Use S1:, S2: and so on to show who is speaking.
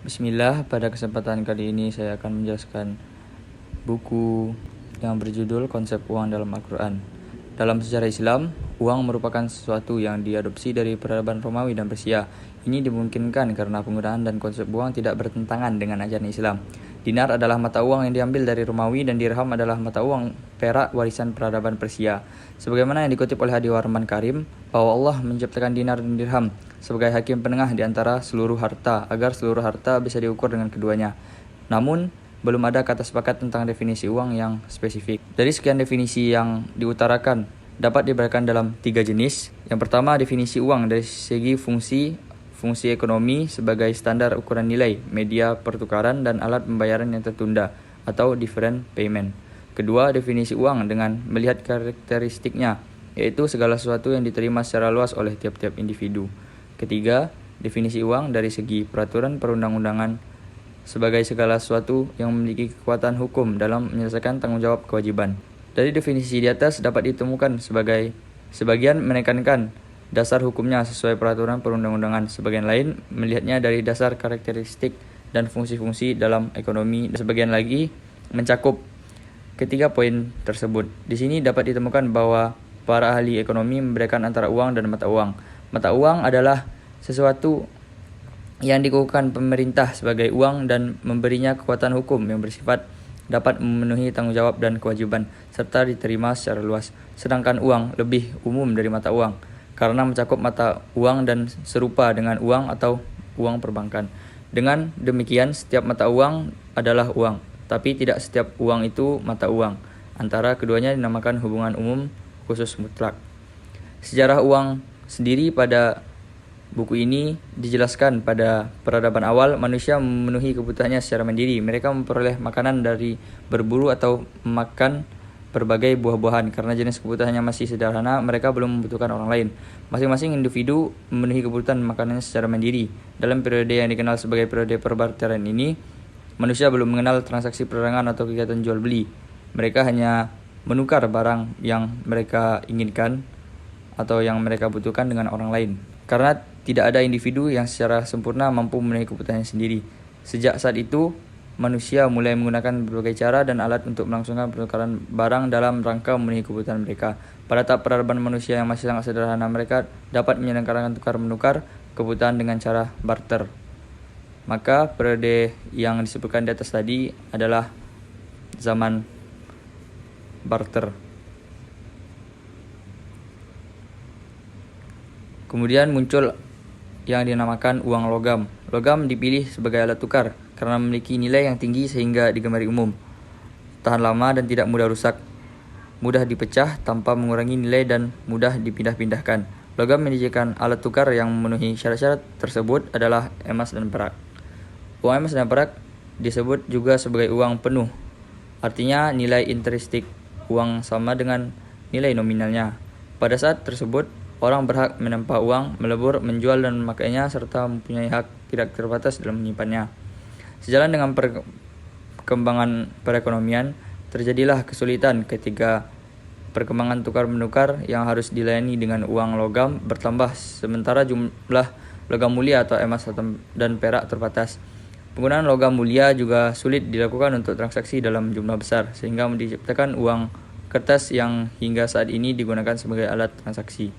S1: Bismillah, pada kesempatan kali ini saya akan menjelaskan buku yang berjudul Konsep Uang dalam Al-Quran. Dalam sejarah Islam, uang merupakan sesuatu yang diadopsi dari peradaban Romawi dan Persia. Ini dimungkinkan karena penggunaan dan konsep uang tidak bertentangan dengan ajaran Islam. Dinar adalah mata uang yang diambil dari Romawi dan dirham adalah mata uang perak warisan peradaban Persia. Sebagaimana yang dikutip oleh hadis Warman Karim, bahwa Allah menciptakan dinar dan dirham sebagai hakim penengah di antara seluruh harta, agar seluruh harta bisa diukur dengan keduanya. Namun, belum ada kata sepakat tentang definisi uang yang spesifik. Dari sekian definisi yang diutarakan, dapat dibedakan dalam 3 jenis. Yang pertama, definisi uang dari segi fungsi ekonomi sebagai standar ukuran nilai, media pertukaran, dan alat pembayaran yang tertunda atau different payment. Kedua, definisi uang dengan melihat karakteristiknya, yaitu segala sesuatu yang diterima secara luas oleh tiap-tiap individu. Ketiga, definisi uang dari segi peraturan perundang-undangan sebagai segala sesuatu yang memiliki kekuatan hukum dalam menyelesaikan tanggung jawab kewajiban. Dari definisi di atas dapat ditemukan sebagian menekankan dasar hukumnya sesuai peraturan perundang-undangan, sebagian lain melihatnya dari dasar karakteristik dan fungsi-fungsi dalam ekonomi, dan sebagian lagi mencakup ketiga poin tersebut. Di sini dapat ditemukan bahwa para ahli ekonomi membedakan antara uang dan mata uang. Mata uang adalah sesuatu yang dikukuhkan pemerintah sebagai uang dan memberinya kekuatan hukum yang bersifat dapat memenuhi tanggung jawab dan kewajiban serta diterima secara luas. Sedangkan uang lebih umum dari mata uang karena mencakup mata uang dan serupa dengan uang atau uang perbankan. Dengan demikian, setiap mata uang adalah uang, tapi tidak setiap uang itu mata uang. Antara keduanya dinamakan hubungan umum khusus mutlak. Sejarah uang sendiri pada buku ini dijelaskan pada peradaban awal manusia memenuhi kebutuhannya secara mandiri. Mereka memperoleh makanan dari berburu atau makan berbagai buah-buahan. Karena jenis kebutuhannya masih sederhana, mereka belum membutuhkan orang lain. Masing-masing individu memenuhi kebutuhan makanannya secara mandiri. Dalam periode yang dikenal sebagai periode perbarteran ini, manusia belum mengenal transaksi perdagangan atau kegiatan jual beli. Mereka hanya menukar barang yang mereka inginkan atau yang mereka butuhkan dengan orang lain. Karena tidak ada individu yang secara sempurna mampu memenuhi kebutuhannya sendiri. Sejak saat itu, manusia mulai menggunakan berbagai cara dan alat untuk melangsungkan pertukaran barang dalam rangka memenuhi kebutuhan mereka. Pada tahap peradaban manusia yang masih sangat sederhana, mereka dapat menyelenggarakan tukar-menukar kebutuhan dengan cara barter. Maka periode yang disebutkan di atas tadi adalah zaman barter. Kemudian muncul yang dinamakan uang logam. Logam dipilih sebagai alat tukar karena memiliki nilai yang tinggi sehingga digemari umum, tahan lama dan tidak mudah rusak, mudah dipecah tanpa mengurangi nilai dan mudah dipindah-pindahkan. Logam menjadikan alat tukar yang memenuhi syarat-syarat tersebut adalah emas dan perak. Uang emas dan perak disebut juga sebagai uang penuh. Artinya nilai intrinsik uang sama dengan nilai nominalnya. Pada saat tersebut, orang berhak menempa uang, melebur, menjual dan memakainya, serta mempunyai hak tidak terbatas dalam menyimpannya. Sejalan dengan perkembangan perekonomian, terjadilah kesulitan ketika perkembangan tukar-menukar yang harus dilayani dengan uang logam bertambah, sementara jumlah logam mulia atau emas dan perak terbatas. Penggunaan logam mulia juga sulit dilakukan untuk transaksi dalam jumlah besar, sehingga diciptakan uang kertas yang hingga saat ini digunakan sebagai alat transaksi.